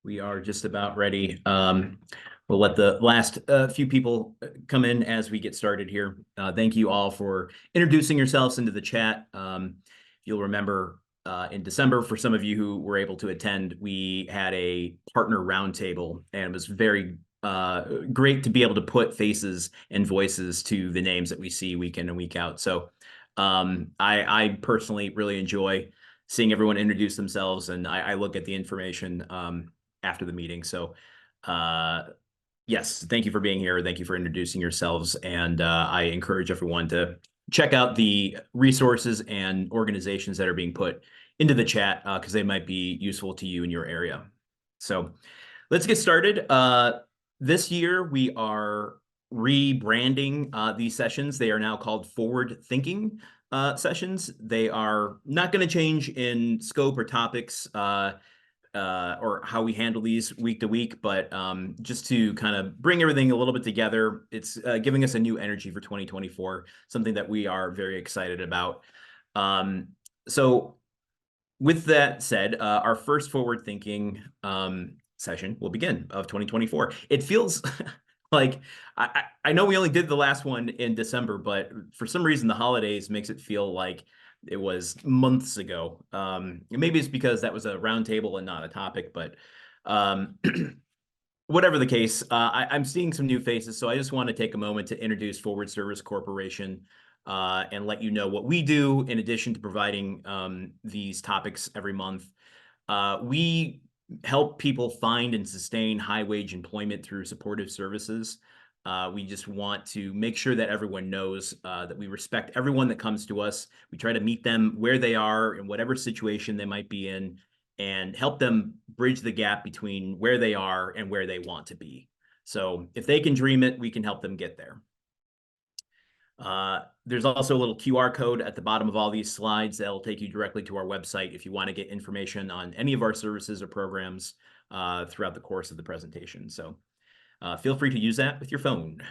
We are just about ready. We'll let the last few people come in as we get started here. Thank you all for introducing yourselves into the chat. You'll remember in December, for some of you who were able to attend, we had a partner roundtable, and it was very great to be able to put faces and voices to the names that we see week in and week out. So I personally really enjoy seeing everyone introduce themselves, and I look at the information after the meeting. So yes, thank you for being here. Thank you for introducing yourselves. And I encourage everyone to check out the resources and organizations that are being put into the chat because they might be useful to you in your area. So let's get started. This year, we are rebranding these sessions. They are now called Forward Thinking sessions. They are not going to change in scope or topics or how we handle these week to week, but just to kind of bring everything a little bit together, it's giving us a new energy for 2024, something that we are very excited about. So with that said, our first forward thinking session will begin of 2024. It feels like I know we only did the last one in December, but for some reason the holidays makes it feel like it was months ago. Maybe it's because that was a roundtable and not a topic, but whatever the case, I'm seeing some new faces, so I just want to take a moment to introduce Forward Service Corporation and let you know what we do in addition to providing these topics every month. We help people find and sustain high-wage employment through supportive services. We just want to make sure that everyone knows that we respect everyone that comes to us. We try to meet them where they are in whatever situation they might be in and help them bridge the gap between where they are and where they want to be. So if they can dream it, we can help them get there. There's also a little QR code at the bottom of all these slides that'll take you directly to our website if you want to get information on any of our services or programs throughout the course of the presentation. So feel free to use that with your phone.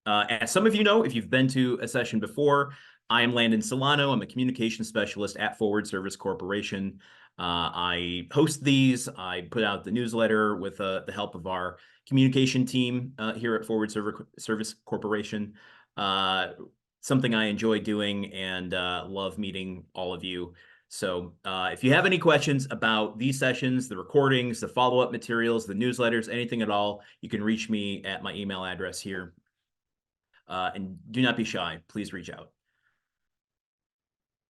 As some of you know, if you've been to a session before, I am Landon Solano. I'm a communication specialist at Forward Service Corporation. I host these. I put out the newsletter with the help of our communication team here at Forward Service Corporation. Something I enjoy doing and love meeting all of you. So if you have any questions about these sessions, the recordings, the follow-up materials, the newsletters, anything at all, you can reach me at my email address here. And do not be shy. Please reach out.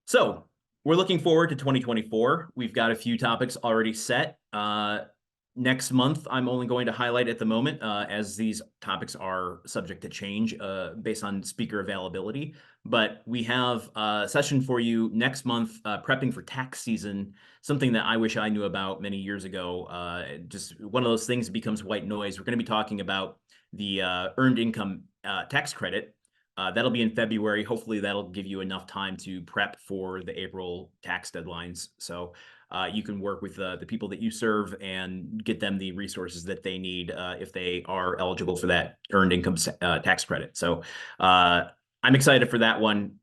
So we're looking forward to 2024. We've got a few topics already set. Next month, I'm only going to highlight at the moment as these topics are subject to change based on speaker availability. But we have a session for you next month, prepping for tax season, something that I wish I knew about many years ago. Just one of those things that becomes white noise. We're going to be talking about the earned income tax credit. That'll be in February. Hopefully that'll give you enough time to prep for the April tax deadlines. So you can work with the people that you serve and get them the resources that they need if they are eligible for that earned income tax credit. So I'm excited for that one.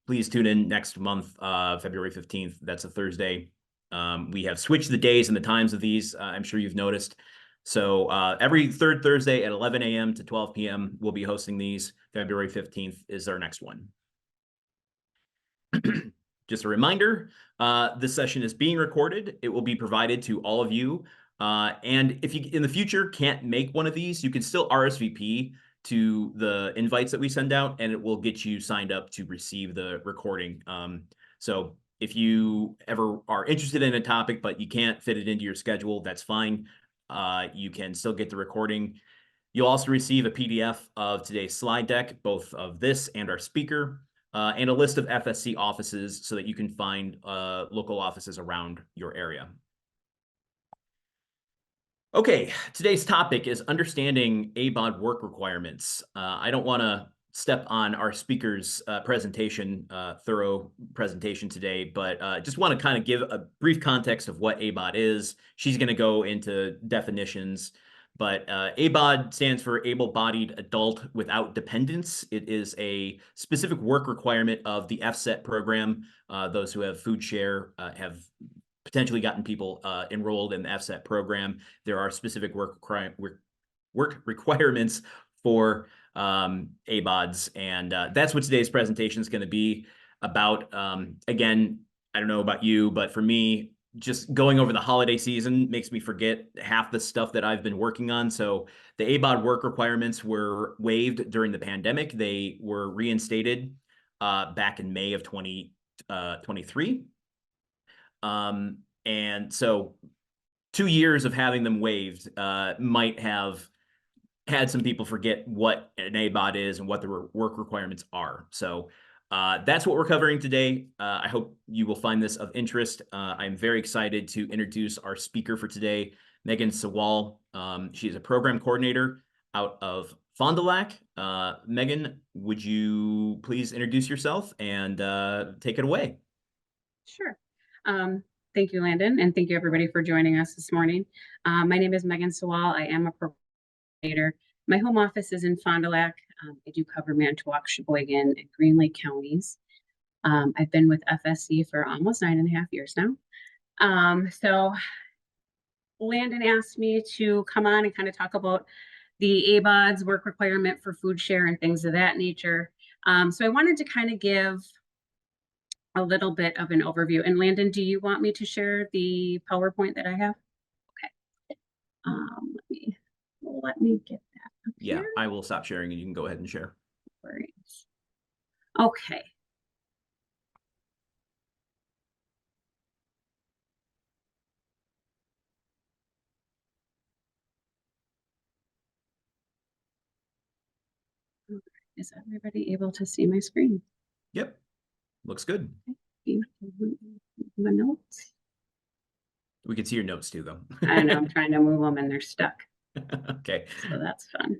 Please tune in next month, February 15th. That's a Thursday. We have switched the days and the times of these. I'm sure you've noticed. So every third Thursday at 11 a.m. to 12 p.m., we'll be hosting these. February 15th is our next one. Just a reminder, this session is being recorded. It will be provided to all of you. And if you in the future can't make one of these, you can still RSVP to the invites that we send out, and it will get you signed up to receive the recording. So if you ever are interested in a topic, but you can't fit it into your schedule, that's fine. You can still get the recording. You'll also receive a PDF of today's slide deck, both of this and our speaker, and a list of FSC offices so that you can find local offices around your area. Okay, today's topic is understanding ABAWD work requirements. I don't want to step on our speaker's presentation, thorough presentation today, but just want to kind of give a brief context of what ABAWD is. She's going to go into definitions, but ABAWD stands for Able-Bodied Adult Without Dependents. It is a specific work requirement of the FSET program. Those who have FoodShare have potentially gotten people enrolled in the FSET program. There are specific work requirements for ABAWDs, and that's what today's presentation is going to be about. Again, I don't know about you, but for me, just going over the holiday season makes me forget half the stuff that I've been working on. So the ABAWD work requirements were waived during the pandemic. They were reinstated back in May of 2023. And so 2 years of having them waived might have had some people forget what an ABAWD is and what the work requirements are. So that's what we're covering today. I hope you will find this of interest. I'm very excited to introduce our speaker for today, Megan Sawall. She is a program coordinator out of Fond du Lac. Megan, would you please introduce yourself and take it away? Sure. Thank you, Landon, and thank you everybody for joining us this morning. My name is Megan Sawall. I am a program coordinator. My home office is in Fond du Lac. I do cover Manitowoc, Sheboygan, and Green Lake counties. I've been with FSE for almost 9.5 years now. So Landon asked me to come on and kind of talk about the ABAWDs work requirement for FoodShare and things of that nature. So I wanted to kind of give a little bit of an overview. And Landon, do you want me to share the PowerPoint that I have? Okay. Let me get that up Yeah, here. I will stop sharing and you can go ahead and share. Great. Okay. Is everybody able to see my screen? Yep, looks good. My notes. We can see your notes too, though. I know, I'm trying to move them and they're stuck. Okay. So that's fun.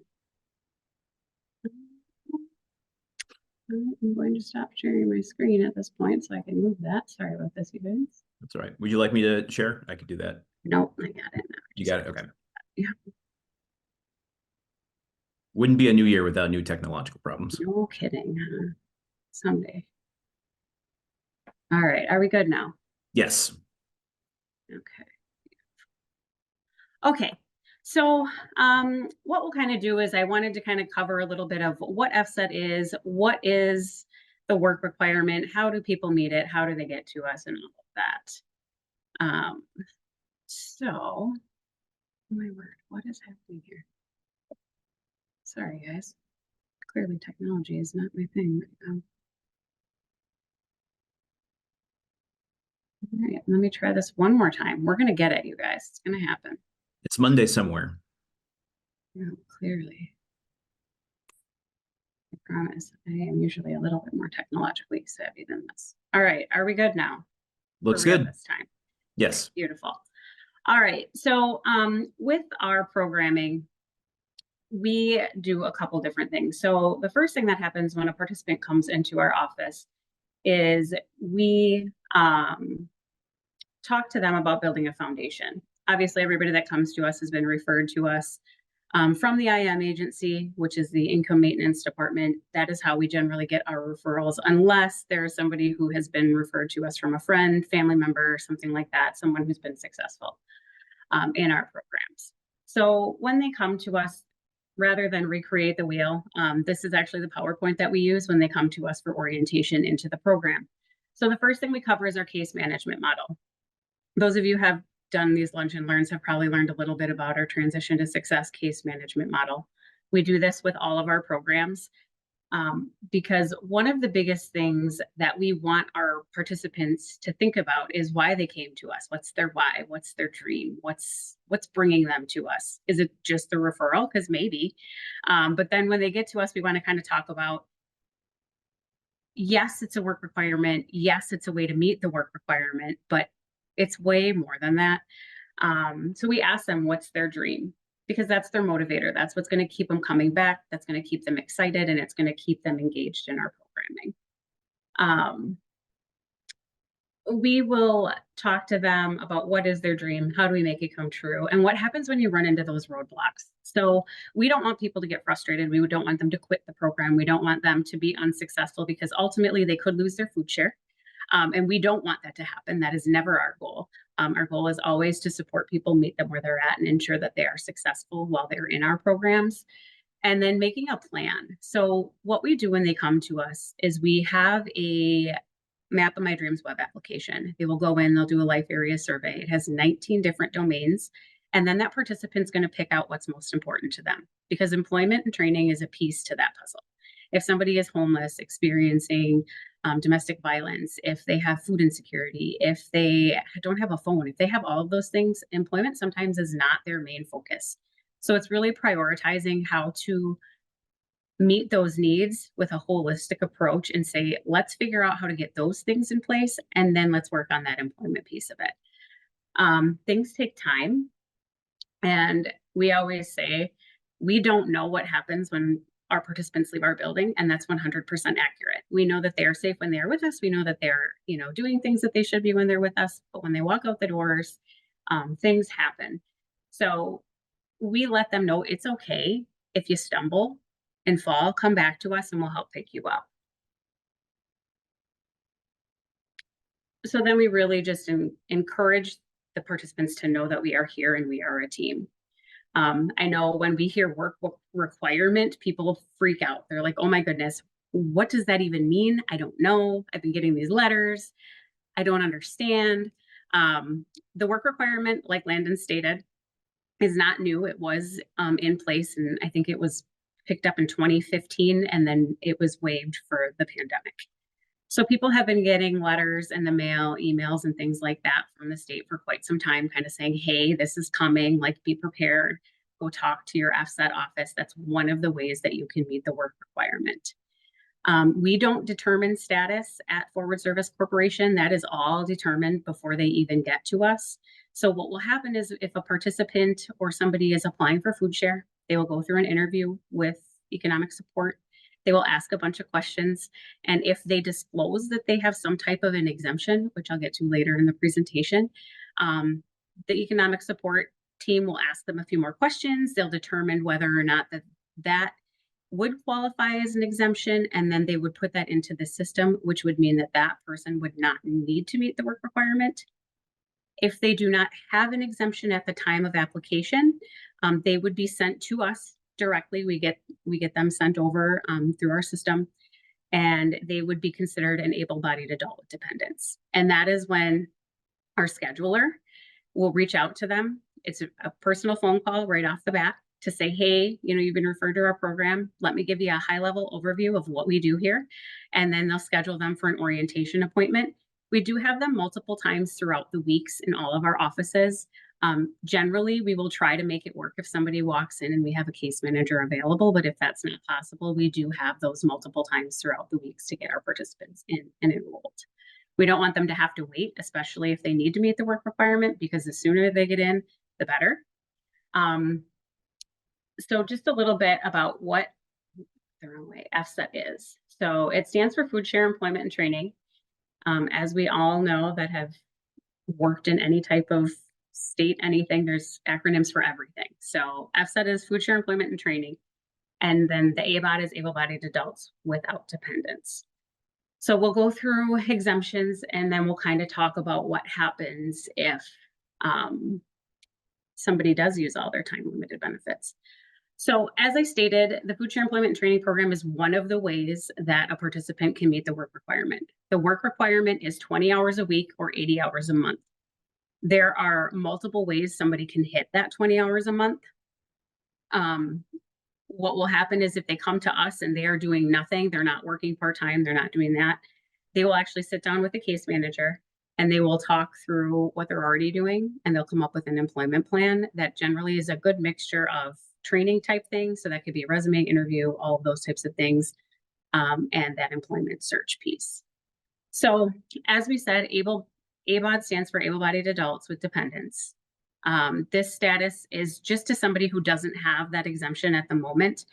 I'm going to stop sharing my screen at this point so I can move that. Sorry about this, you guys. That's all right. Would you like me to share? I could do that. Nope, I got it now. You got it? Okay. Yeah. Wouldn't be a new year without new technological problems. No kidding, huh? Someday. All right, are we good now? Yes. Okay. Okay, so what we'll kind of do is I wanted to kind of cover a little bit of what FSET is, what is the work requirement, how do people meet it, how do they get to us, and all of that. So, oh my word, what is happening here? Sorry, guys. Clearly technology is not my thing right now. All right, let me try this one more time. We're going to get it, you guys. It's going to happen. It's Monday somewhere. Yeah, clearly. I promise. I am usually a little bit more technologically savvy than this. All right, are we good now? Looks good this time. Yes. Beautiful. All right, so with our programming, we do a couple different things. So the first thing that happens when a participant comes into our office is we talk to them about building a foundation. Obviously, everybody that comes to us has been referred to us from the IM agency, which is the Income Maintenance Department. That is how we generally get our referrals, unless there's somebody who has been referred to us from a friend, family member, something like that, someone who's been successful in our programs. So when they come to us, rather than recreate the wheel, this is actually the PowerPoint that we use when they come to us for orientation into the program. So the first thing we cover is our case management model. Those of you who have done these lunch and learns have probably learned a little bit about our transition to success case management model. We do this with all of our programs because one of the biggest things that we want our participants to think about is why they came to us. What's their why? What's their dream? What's bringing them to us? Is it just the referral? Because maybe. But then when they get to us, we want to kind of talk about, yes, it's a work requirement. Yes, it's a way to meet the work requirement, but it's way more than that. So we ask them, what's their dream? Because that's their motivator. That's what's going to keep them coming back. That's going to keep them excited, and it's going to keep them engaged in our programming. We will talk to them about what is their dream, how do we make it come true, and what happens when you run into those roadblocks. So we don't want people to get frustrated. We don't want them to quit the program. We don't want them to be unsuccessful, because ultimately they could lose their food share. And we don't want that to happen. That is never our goal. Our goal is always to support people, meet them where they're at, and ensure that they are successful while they're in our programs. And then making a plan. So what we do when they come to us is we have a Map of My Dreams web application. They will go in, they'll do a life area survey. It has 19 different domains. And then that participant's going to pick out what's most important to them, because employment and training is a piece to that puzzle. If somebody is homeless, experiencing domestic violence, if they have food insecurity, if they don't have a phone, if they have all of those things, employment sometimes is not their main focus. So it's really prioritizing how to meet those needs with a holistic approach and say, let's figure out how to get those things in place, and then let's work on that employment piece of it. Things take time. And we always say, we don't know what happens when our participants leave our building, and that's 100% accurate. We know that they are safe when they are with us. We know that they're, doing things that they should be when they're with us, but when they walk out the doors, things happen. So we let them know it's okay if you stumble and fall, come back to us and we'll help pick you up. So then we really just encourage the participants to know that we are here and we are a team. I know when we hear work requirement, people freak out. They're like, oh my goodness, what does that even mean? I don't know. I've been getting these letters. I don't understand. The work requirement, like Landon stated, is not new. It was in place, and I think it was picked up in 2015, and then it was waived for the pandemic. So people have been getting letters in the mail, emails, and things like that from the state for quite some time, kind of saying, hey, this is coming, like, be prepared, go talk to your FSET office. That's one of the ways that you can meet the work requirement. We don't determine status at Forward Service Corporation. That is all determined before they even get to us. So what will happen is if a participant or somebody is applying for FoodShare, they will go through an interview with economic support. They will ask a bunch of questions. And if they disclose that they have some type of an exemption, which I'll get to later in the presentation, the economic support team will ask them a few more questions. They'll determine whether or not that would qualify as an exemption, and then they would put that into the system, which would mean that that person would not need to meet the work requirement. If they do not have an exemption at the time of application, they would be sent to us directly. We get them sent over through our system, and they would be considered an able-bodied adult with dependents. And that is when our scheduler will reach out to them. It's a personal phone call right off the bat to say, hey, you've been referred to our program. Let me give you a high-level overview of what we do here. And then they'll schedule them for an orientation appointment. We do have them multiple times throughout the weeks in all of our offices. Generally, we will try to make it work if somebody walks in and we have a case manager available, but if that's not possible, we do have those multiple times throughout the weeks to get our participants in and enrolled. We don't want them to have to wait, especially if they need to meet the work requirement, because the sooner they get in, the better. So just a little bit about what the wrong way FSET is. So it stands for FoodShare Employment and Training. As we all know that have worked in any type of state, anything, there's acronyms for everything. So FSET is FoodShare Employment and Training. And then the ABAWD is able-bodied adults without dependents. So we'll go through exemptions, and then we'll kind of talk about what happens if somebody does use all their time-limited benefits. So as I stated, the FoodShare Employment and Training Program is one of the ways that a participant can meet the work requirement. The work requirement is 20 hours a week or 80 hours a month. There are multiple ways somebody can hit that 20 hours a month. What will happen is if they come to us and they are doing nothing, they're not working part-time, they're not doing that, they will actually sit down with the case manager and they will talk through what they're already doing, and they'll come up with an employment plan that generally is a good mixture of training type things. So that could be a resume interview, all of those types of things, and that employment search piece. So as we said, ABAWD stands for able-bodied adults with dependents. This status is just to somebody who doesn't have that exemption at the moment.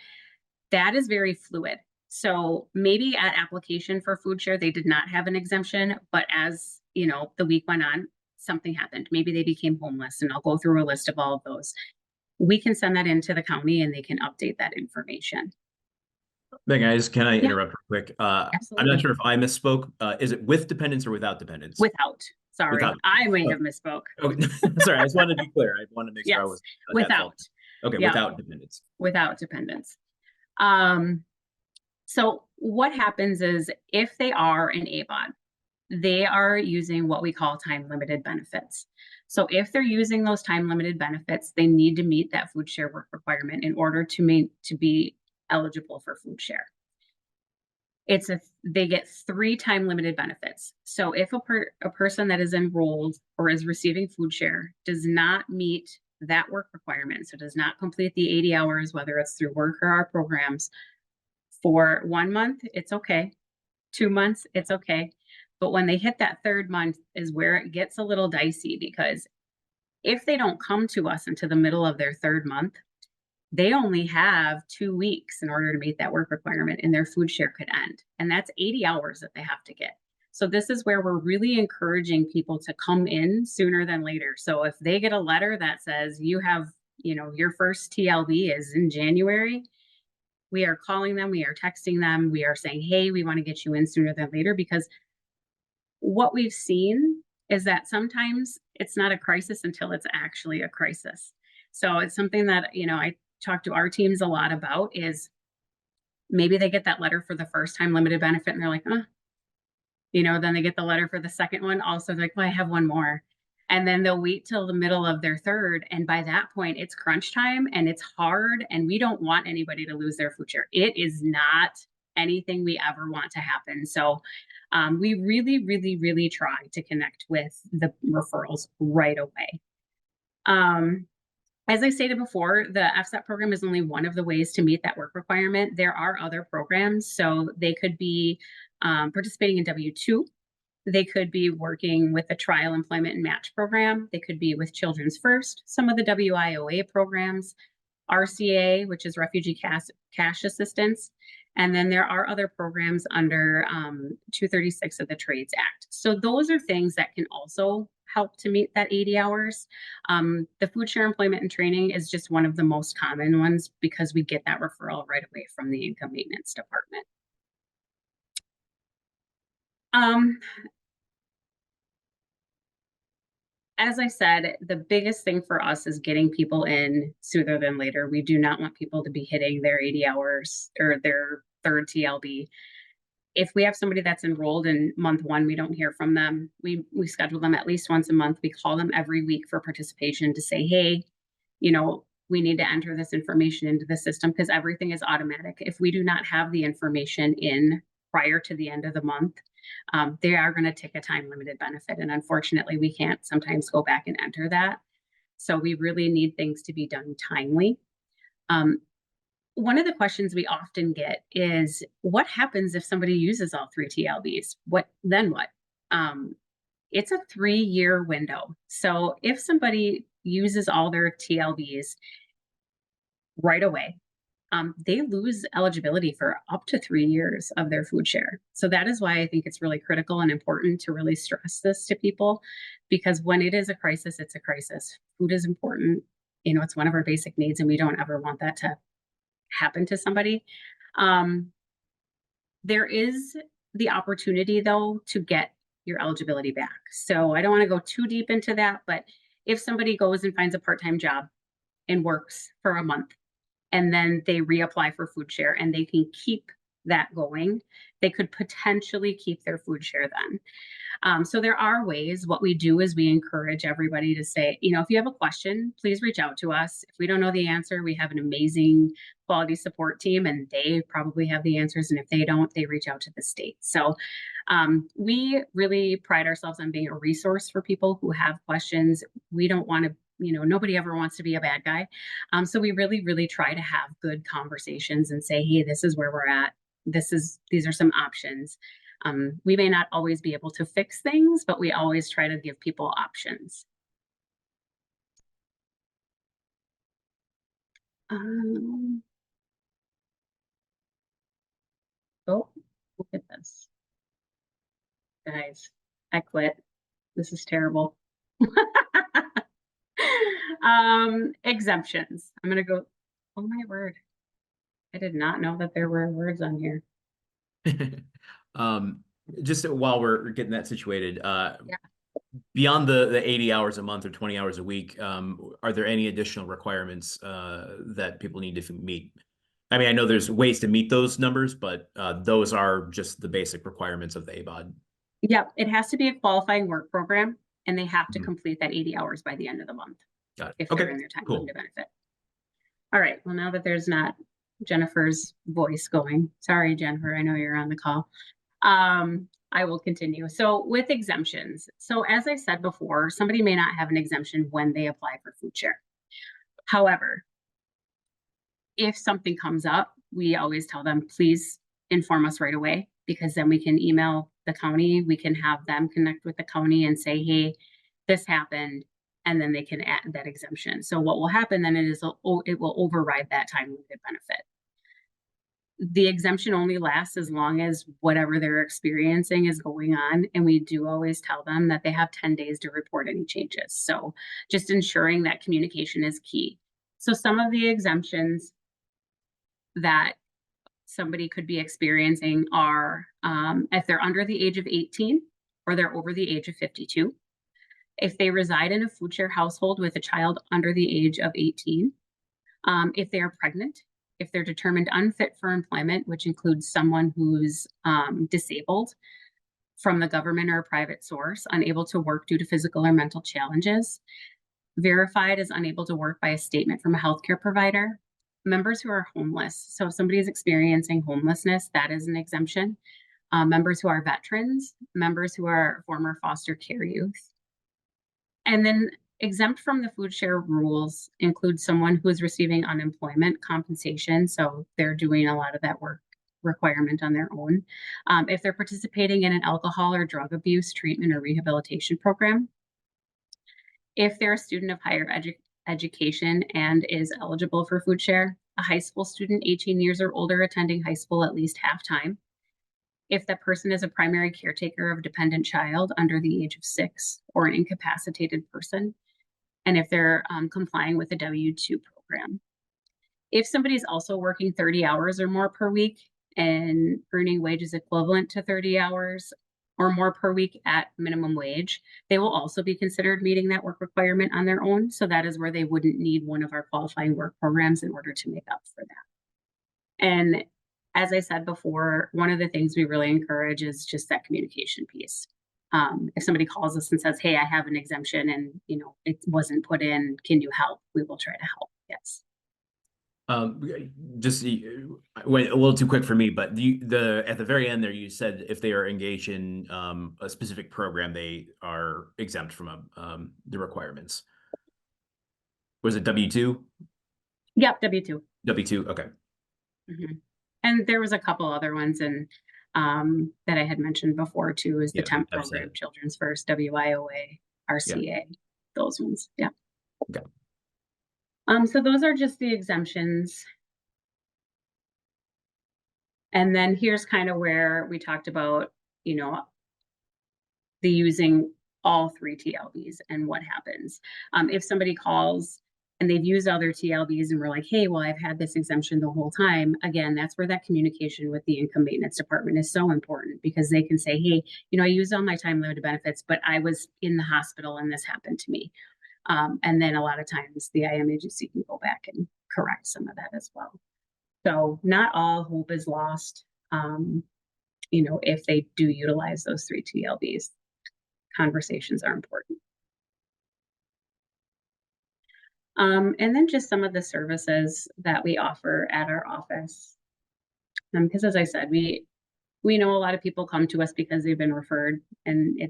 That is very fluid. So maybe at application for FoodShare, they did not have an exemption, but as the week went on, something happened. Maybe they became homeless, and I'll go through a list of all of those. We can send that into the county and they can update that information. Megan, can I Yeah, interrupt real quick? I'm not absolutely. sure if I misspoke. Is it with dependents or without dependents? Without, sorry, Without. I may Oh, have misspoke. okay. Sorry, I just wanted to be clear. I wanted to make sure I Yes, was at fault. without. Okay, Yeah, without dependents. without dependents. Um, so what happens is if they are an ABAWD, they are using what we call time limited benefits. So if they're using those time limited benefits, they need to meet that food share work requirement in order to be eligible for food share. They get 3 time limited benefits. So if a person that is enrolled or is receiving food share does not meet that work requirement, so does not complete the 80 hours, whether it's through work or our programs, for 1 month, it's okay. 2 months, it's okay. But when they hit that 3rd month is where it gets a little dicey, because if they don't come to us into the middle of their 3rd month, they only have 2 weeks in order to meet that work requirement, and their food share could end. And that's 80 hours that they have to get. So this is where we're really encouraging people to come in sooner than later. So if they get a letter that says you have, your first TLB is in January, we are calling them, we are texting them, we are saying, hey, we want to get you in sooner than later, because what we've seen is that sometimes it's not a crisis until it's actually a crisis. So it's something that, I talk to our teams a lot about is maybe they get that letter for the first time limited benefit and they're like, then they get the letter for the second one. Also, they're like, well, I have one more. And then they'll wait till the middle of their 3rd. And by that point, it's crunch time and it's hard. And we don't want anybody to lose their food share. It is not anything we ever want to happen. So we really, really, really try to connect with the referrals right away. As I stated before, the FSET program is only one of the ways to meet that work requirement. There are other programs, so they could be participating in W-2. They could be working with the Trial Employment and Match program. They could be with Children's First, some of the WIOA programs, RCA, which is Refugee Cash Assistance. And then there are other programs under 236 of the Trades Act. So those are things that can also help to meet that 80 hours. The FoodShare Employment and Training is just one of the most common ones because we get that referral right away from the Income Maintenance Department. As I said, the biggest thing for us is getting people in sooner than later. We do not want people to be hitting their 80 hours or their 3rd TLB. If we have somebody that's enrolled in month 1, we don't hear from them. We schedule them at least once a month. We call them every week for participation to say, hey, we need to enter this information into the system, because everything is automatic. If we do not have the information in prior to the end of the month, they are going to take a time limited benefit. And unfortunately, we can't sometimes go back and enter that. So we really need things to be done timely. One of the questions we often get is, what happens if somebody uses all 3 TLBs? What? It's a 3-year window. So if somebody uses all their TLBs right away, they lose eligibility for up to 3 years of their food share. So that is why I think it's really critical and important to really stress this to people, because when it is a crisis, it's a crisis. Food is important. It's one of our basic needs, and we don't ever want that to happen to somebody. There is the opportunity, though, to get your eligibility back. So I don't want to go too deep into that, but if somebody goes and finds a part-time job and works for a month, and then they reapply for food share and they can keep that going, they could potentially keep their food share then. So there are ways. What we do is we encourage everybody to say, if you have a question, please reach out to us. If we don't know the answer, we have an amazing quality support team, and they probably have the answers. And if they don't, they reach out to the state. So we really pride ourselves on being a resource for people who have questions. We don't want to, nobody ever wants to be a bad guy. So we really, really try to have good conversations and say, hey, this is where we're at. These are some options. We may not always be able to fix things, but we always try to give people options. Oh, look at this. Guys, I quit. This is terrible. Exemptions. I'm going to go, oh my word. I did not know that there were words on here. Um, just while we're getting that situated, Yeah. beyond the 80 hours a month or 20 hours a week, are there any additional requirements that people need to meet? I mean, I know there's ways to meet those numbers, but those are just the basic requirements of the ABAWD. Yep, it has to be a qualifying work program, and they have to Mhm. complete that 80 hours by the end of the month Got it. if they're Okay, in their time cool. limited benefit. All right, well, now that there's not Jennifer's voice going, sorry, Jennifer, I know you're on the call. I will continue. So with exemptions, so as I said before, somebody may not have an exemption when they apply for FoodShare. However, if something comes up, we always tell them, please inform us right away, because then we can email the county, we can have them connect with the county and say, hey, this happened, and then they can add that exemption. So what will happen then is it will override that time limited benefit. The exemption only lasts as long as whatever they're experiencing is going on. And we do always tell them that they have 10 days to report any changes. So just ensuring that communication is key. So some of the exemptions that somebody could be experiencing are if they're under the age of 18 or they're over the age of 52, if they reside in a FoodShare household with a child under the age of 18, if they are pregnant, if they're determined unfit for employment, which includes someone who's disabled from the government or a private source, unable to work due to physical or mental challenges, verified as unable to work by a statement from a healthcare provider, members who are homeless. So if somebody is experiencing homelessness, that is an exemption. Members who are veterans, members who are former foster care youth. And then exempt from the FoodShare rules include someone who is receiving unemployment compensation. So they're doing a lot of that work requirement on their own. If they're participating in an alcohol or drug abuse treatment or rehabilitation program. If they're a student of higher education and is eligible for FoodShare, a high school student 18 years or older attending high school at least half-time. If that person is a primary caretaker of a dependent child under the age of 6 or an incapacitated person, and if they're complying with the W-2 program. If somebody's also working 30 hours or more per week and earning wages equivalent to 30 hours or more per week at minimum wage, they will also be considered meeting that work requirement on their own. So that is where they wouldn't need one of our qualifying work programs in order to make up for that. And as I said before, one of the things we really encourage is just that communication piece. If somebody calls us and says, hey, I have an exemption and it wasn't put in, can you help? We will try to help. Yes. Just went a little too quick for me, but at the very end there, you said if they are engaged in a specific program, they are exempt from the requirements. Was it W-2? Yep, W-2. W-2, okay. Mm-hmm. And there was a couple other ones and that I had mentioned before too, is the temp program, Children's First, WIOA, RCA, those ones. Yeah. Okay. So those are just the exemptions. And then here's kind of where we talked about, the using all 3 TLBs and what happens. If somebody calls and they've used other TLBs and we're like, hey, well, I've had this exemption the whole time. Again, that's where that communication with the income maintenance department is so important, because they can say, hey, I used all my time limited benefits, but I was in the hospital and this happened to me. And then a lot of times the IM agency can go back and correct some of that as well. So not all hope is lost, if they do utilize those 3 TLBs. Conversations are important. And then just some of the services that we offer at our office. Because as I said, we know a lot of people come to us because they've been referred, and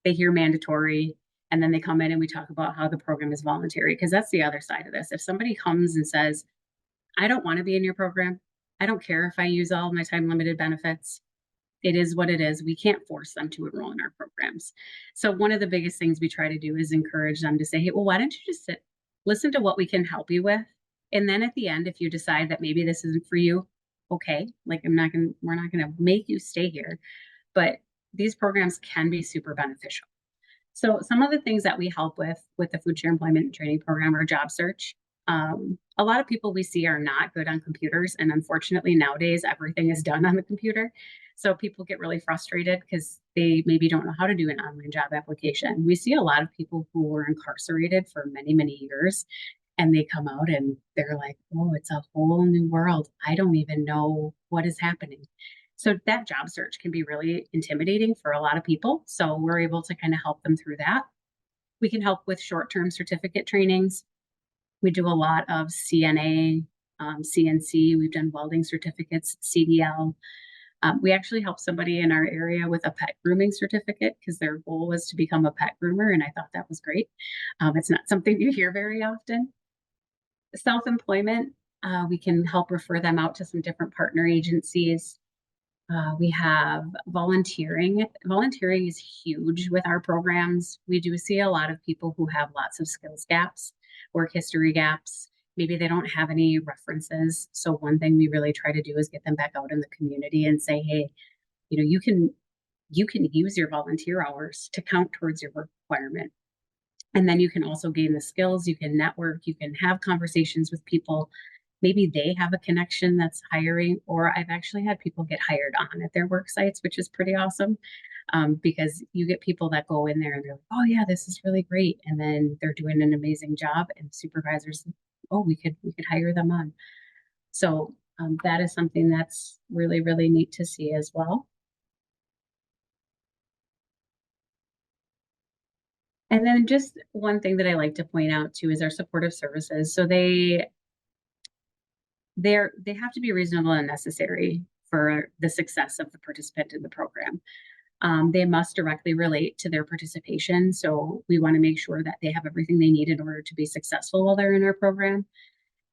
they hear mandatory, and then they come in and we talk about how the program is voluntary, because that's the other side of this. If somebody comes and says, I don't want to be in your program, I don't care if I use all my time limited benefits, it is what it is. We can't force them to enroll in our programs. So one of the biggest things we try to do is encourage them to say, hey, well, why don't you just listen to what we can help you with? And then at the end, if you decide that maybe this isn't for you, okay, like we're not gonna make you stay here, but these programs can be super beneficial. So some of the things that we help with the FoodShare Employment and Training program are job search. A lot of people we see are not good on computers, and unfortunately nowadays everything is done on the computer. So people get really frustrated because they maybe don't know how to do an online job application. We see a lot of people who were incarcerated for many, many years, and they come out and they're like, oh, it's a whole new world. I don't even know what is happening. So that job search can be really intimidating for a lot of people. So we're able to kind of help them through that. We can help with short-term certificate trainings. We do a lot of CNA, CNC. We've done welding certificates, CDL. We actually helped somebody in our area with a pet grooming certificate because their goal was to become a pet groomer, and I thought that was great. It's not something you hear very often. Self-employment, we can help refer them out to some different partner agencies. We have volunteering. Volunteering is huge with our programs. We do see a lot of people who have lots of skills gaps, work history gaps. Maybe they don't have any references. So one thing we really try to do is get them back out in the community and say, hey, you know, you can use your volunteer hours to count towards your work requirement. And then you can also gain the skills, you can network, you can have conversations with people. Maybe they have a connection that's hiring, or I've actually had people get hired on at their work sites, which is pretty awesome. Because you get people that go in there and they're like, oh yeah, this is really great. And then they're doing an amazing job, and supervisors, oh, we could hire them on. So that is something that's really, really neat to see as well. And then just one thing that I like to point out too is our supportive services. So they have to be reasonable and necessary for the success of the participant in the program. They must directly relate to their participation. So we want to make sure that they have everything they need in order to be successful while they're in our program.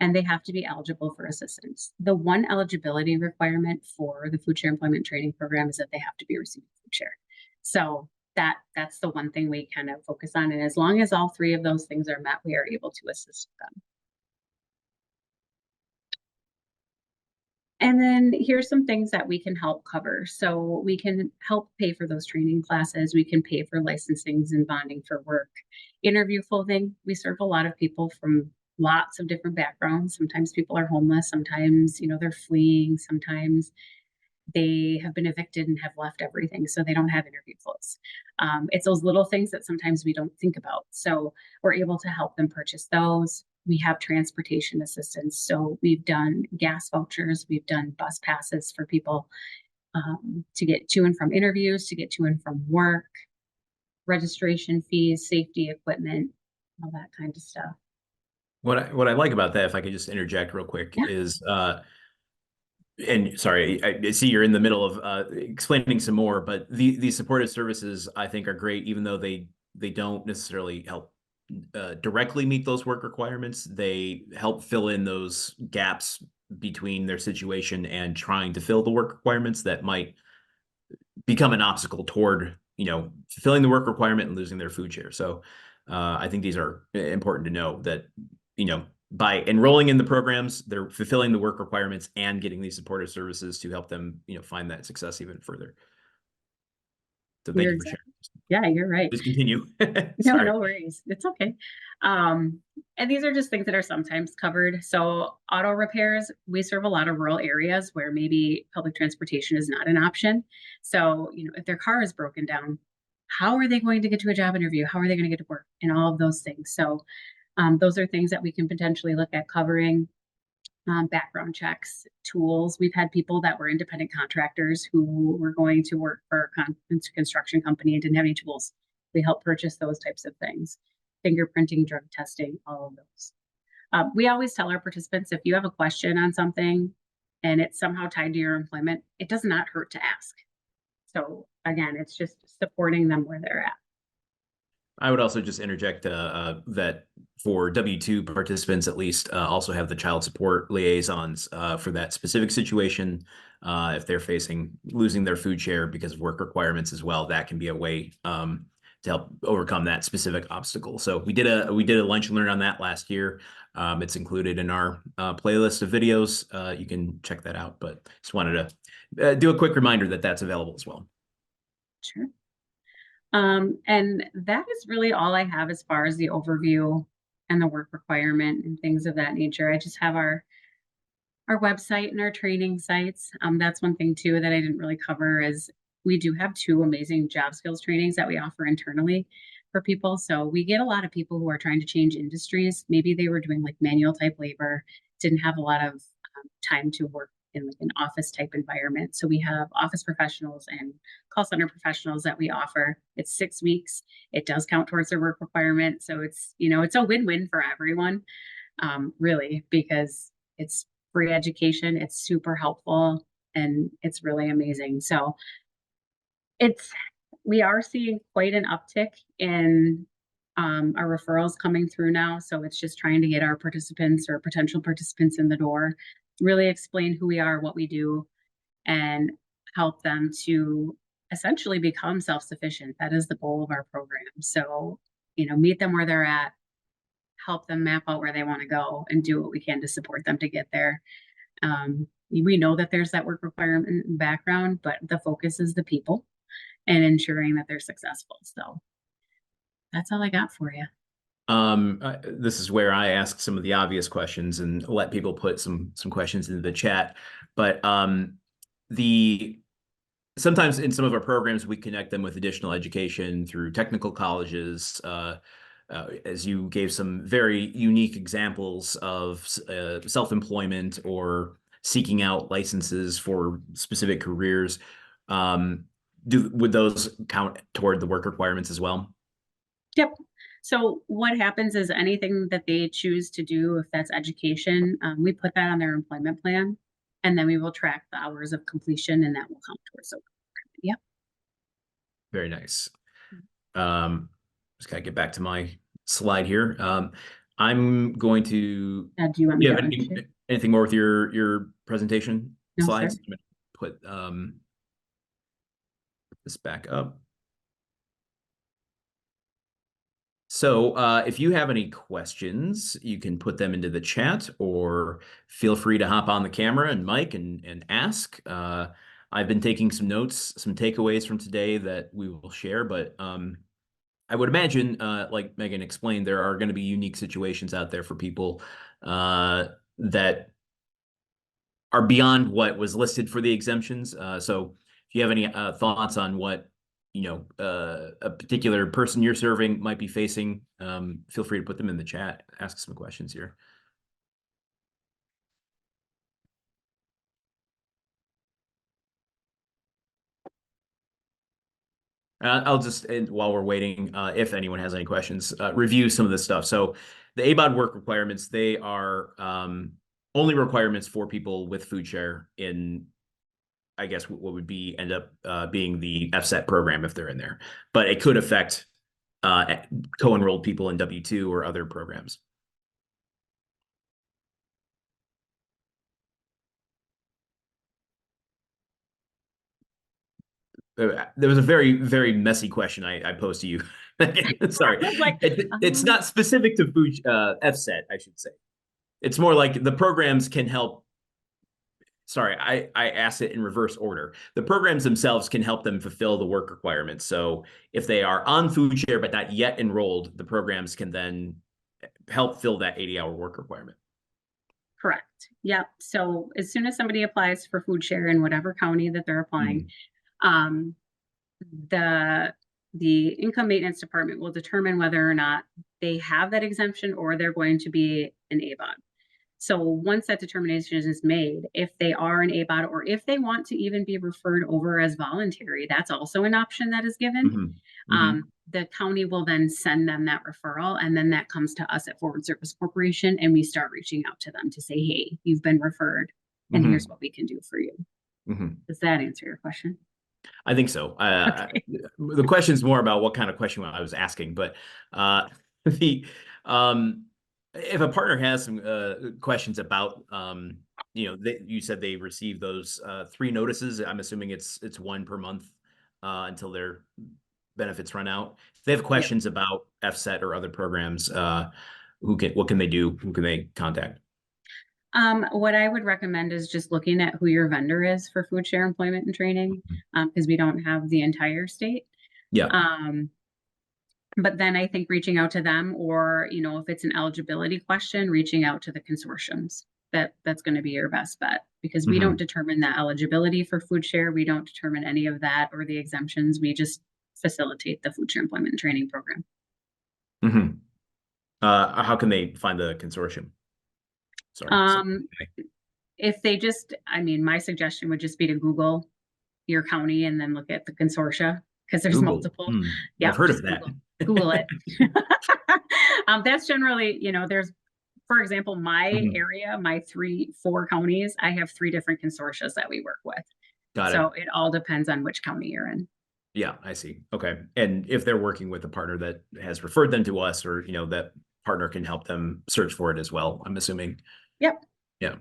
And they have to be eligible for assistance. The one eligibility requirement for the FoodShare Employment Training Program is that they have to be receiving FoodShare. So that's the one thing we kind of focus on. And as long as all three of those things are met, we are able to assist them. And then here's some things that we can help cover. So we can help pay for those training classes. We can pay for licensings and bonding for work. Interview clothing. We serve a lot of people from lots of different backgrounds. Sometimes people are homeless. Sometimes, you know, they're fleeing. Sometimes they have been evicted and have left everything, so they don't have interview clothes. It's those little things that sometimes we don't think about. So we're able to help them purchase those. We have transportation assistance. So we've done gas vouchers. We've done bus passes for people to get to and from interviews, to get to and from work, registration fees, safety equipment, all that kind of stuff. What I like about that, if I could just interject real quick, Yeah. is and sorry, I see you're in the middle of explaining some more, but these supportive services I think are great, even though they don't necessarily help directly meet those work requirements. They help fill in those gaps between their situation and trying to fill the work requirements that might become an obstacle toward, you know, fulfilling the work requirement and losing their food share. So I think these are important to know that, you know, by enrolling in the programs, they're fulfilling the work requirements and getting these supportive services to help them, you know, find that success even further. So thank you for sharing. Yeah, you're right. Just continue. No worries. It's okay. And these are just things that are sometimes covered. So auto repairs, we serve a lot of rural areas where maybe public transportation is not an option. So, you know, if their car is broken down, how are they going to get to a job interview? How are they going to get to work? And all of those things. So those are things that we can potentially look at covering. Background checks, tools. We've had people that were independent contractors who were going to work for a construction company and didn't have any tools. We help purchase those types of things. Fingerprinting, drug testing, all of those. We always tell our participants, if you have a question on something and it's somehow tied to your employment, it does not hurt to ask. So again, it's just supporting them where they're at. I would also just interject that for W-2 participants, at least, also have the child support liaisons for that specific situation. If they're facing losing their food share because of work requirements as well, that can be a way to help overcome that specific obstacle. So we did a lunch and learn on that last year. It's included in our playlist of videos. You can check that out, but just wanted to do a quick reminder that that's available as well. Sure. And that is really all I have as far as the overview. and the work requirement and things of that nature. I just have our website and our training sites. That's one thing too that I didn't really cover is we do have 2 amazing job skills trainings that we offer internally for people. So we get a lot of people who are trying to change industries. Maybe they were doing like manual type labor, didn't have a lot of time to work in like an office type environment. So we have office professionals and call center professionals that we offer. It's 6 weeks. It does count towards their work requirement. So it's, it's a win-win for everyone, really, because it's free education. It's super helpful and it's really amazing. So we are seeing quite an uptick in our referrals coming through now. So it's just trying to get our participants or potential participants in the door, really explain who we are, what we do, and help them to essentially become self-sufficient. That is the goal of our program. So, meet them where they're at, help them map out where they want to go, and do what we can to support them to get there. We know that there's that work requirement background, but the focus is the people and ensuring that they're successful. So that's all I got for you. This is where I ask some of the obvious questions and let people put some questions into the chat. But sometimes in some of our programs, we connect them with additional education through technical colleges. As you gave some very unique examples of self-employment or seeking out licenses for specific careers. Would those count toward the work requirements as well? Yep. So what happens is anything that they choose to do, if that's education, we put that on their employment plan, and then we will track the hours of completion, and that will count towards the work requirement. Yep. Very nice. Just gotta get back to my slide here. I'm going to. Do you want me have to anything more with your presentation slides? Sir. I'm gonna put this back up. So if you have any questions, you can put them into the chat or feel free to hop on the camera and mic and ask. I've been taking some notes, some takeaways from today that we will share, but I would imagine, like Megan explained, there are going to be unique situations out there for people that are beyond what was listed for the exemptions. So if you have any thoughts on what a particular person you're serving might be facing, feel free to put them in the chat, ask some questions here. I'll just, while we're waiting, if anyone has any questions, review some of this stuff. So the ABAWD work requirements, they are only requirements for people with FoodShare in, I guess, what would end up being the FSET program if they're in there. But it could affect co-enrolled people in W-2 or other programs. There was a very, very messy question I posed to you. Sorry, it's not specific to food FSET, I should say. It's more like the programs can help. Sorry, I asked it in reverse order. The programs themselves can help them fulfill the work requirements. So if they are on FoodShare but not yet enrolled, the programs can then help fill that 80-hour work requirement. Correct. Yep. So as soon as somebody applies for FoodShare in whatever county that they're applying, the income maintenance department will determine whether or not they have that exemption or they're going to be an ABAWD. So once that determination is made, if they are an ABAWD or if they want to even be referred over as voluntary, that's also an option that is given. The county will then send them that referral, and then that comes to us at Forward Service Corporation, and we start reaching out to them to say, hey, you've been referred, and here's what we can do for you. Does that answer your question? I think so. Okay. The question is more about what kind of question I was asking, but if a partner has some questions about, you said they received those 3 notices. I'm assuming it's 1 per month until their benefits run out. If they have questions about FSET or other programs, what can they do? Who can they contact? What I would recommend is just looking at who your vendor is for FoodShare Employment and Training, because we don't have the entire state. But then I think reaching out to them, or, you know, if it's an eligibility question, reaching out to the consortiums. That's going to be your best bet, because we don't determine the eligibility for FoodShare. We don't determine any of that or the exemptions. We just facilitate the FoodShare Employment and Training program. How can they find the consortium? Sorry. If they just, I mean, my suggestion would just be to Google your county and then look at the consortia, because there's Google. multiple. Yeah, I've heard of that. Google it. That's generally, you know, there's, for example, my area, my 4 counties, I have 3 different consortia that we work with. So it all depends on which county you're in. Yeah, I see. Okay. And if they're working with a partner that has referred them to us, or, you know, that partner can help them search for it as well, I'm assuming. Yep. Yeah.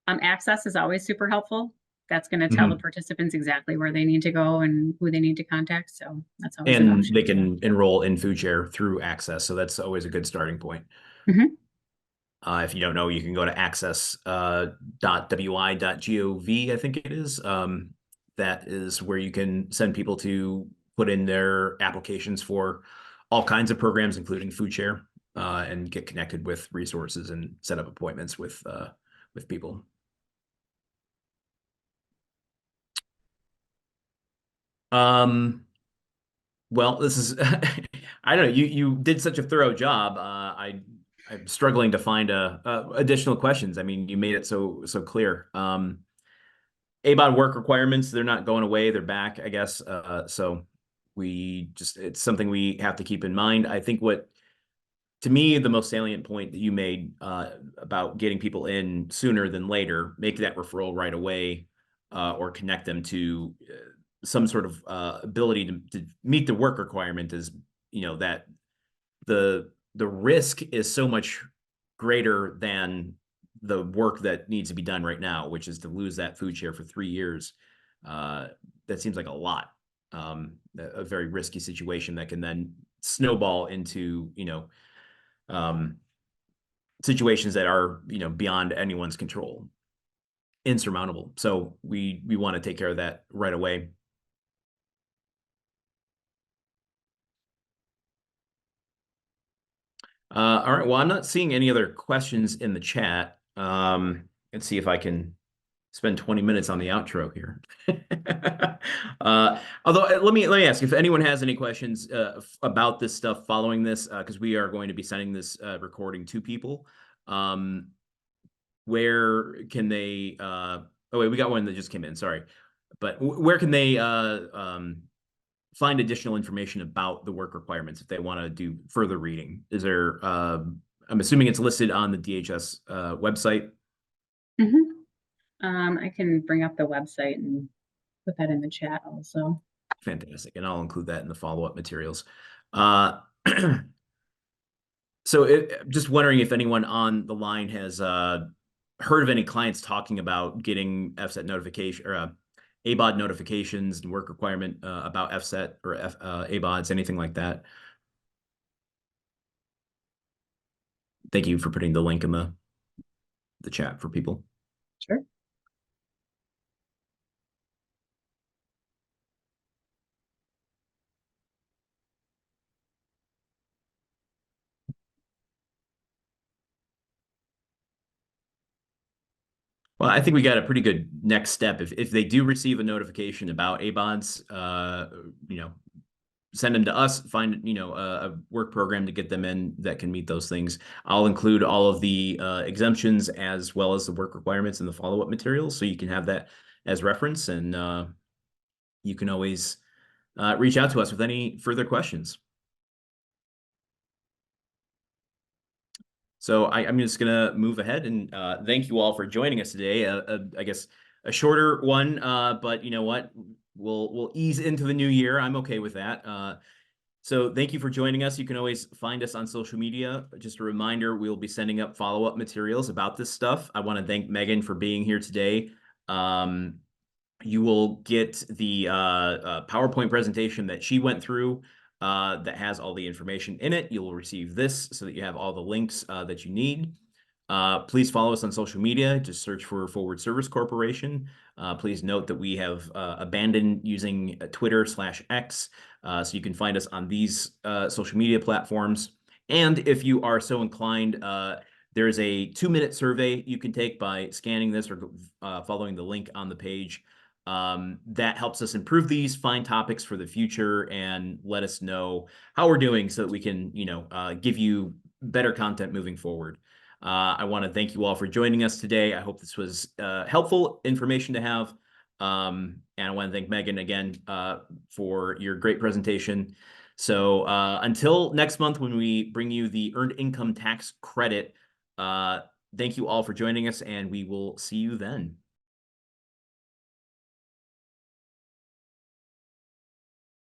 Access is always super helpful. That's going to tell the participants exactly where they need to go and who they need to contact. So that's always an option. They can enroll in FoodShare through Access. So that's always a good starting point. If you don't know, you can go to access.wi.gov, I think it is. That is where you can send people to put in their applications for all kinds of programs, including FoodShare, and get connected with resources and set up appointments with people. Well, this is, I don't know, you did such a thorough job. I'm struggling to find additional questions. I mean, you made it so clear. ABAWD work requirements, they're not going away, they're back, I guess. So it's something we have to keep in mind. I think to me, the most salient point that you made about getting people in sooner than later, make that referral right away, or connect them to some sort of ability to meet the work requirement, is, you know, that the risk is so much greater than the work that needs to be done right now, which is to lose that FoodShare for 3 years. That seems like a lot, a very risky situation that can then snowball into, you know, situations that are, you know, beyond anyone's control, insurmountable. So we want to take care of that right away. All right. Well, I'm not seeing any other questions in the chat. Let's see if I can spend 20 minutes on the outro here. Although let me ask if anyone has any questions about this stuff following this, because we are going to be sending this recording to people. Where can they? Oh wait, we got one that just came in. Sorry, but where can they find additional information about the work requirements if they want to do further reading? Is there? I'm assuming it's listed on the DHS website. I can bring up the website and put that in the chat also. Fantastic. And I'll include that in the follow-up materials. So just wondering if anyone on the line has heard of any clients talking about getting FSET notification or ABAWD notifications and work requirement about FSET or ABAWDs, anything like that. Thank you for putting the link in the chat for people. Sure. Well, I think we got a pretty good next step. If they do receive a notification about ABAWDs, you know, send them to us, find, you know, a work program to get them in that can meet those things. I'll include all of the exemptions as well as the work requirements in the follow-up materials, so you can have that as reference, and you can always reach out to us with any further questions. So I'm just going to move ahead and thank you all for joining us today. I guess a shorter one, but you know what? We'll ease into the new year. I'm okay with that. So thank you for joining us. You can always find us on social media. Just a reminder, we'll be sending up follow-up materials about this stuff. I want to thank Megan for being here today. You will get the PowerPoint presentation that she went through that has all the information in it. You'll receive this so that you have all the links that you need. Please follow us on social media. Just search for Forward Service Corporation. Please note that we have abandoned using Twitter/X, so you can find us on these social media platforms. And if you are so inclined, there's a 2-minute survey you can take by scanning this or following the link on the page. That helps us improve these, find topics for the future, and let us know how we're doing so that we can, give you better content moving forward. I want to thank you all for joining us today. I hope this was helpful information to have. And I want to thank Megan again for your great presentation. So until next month, when we bring you the Earned Income Tax Credit, thank you all for joining us, and we will see you then.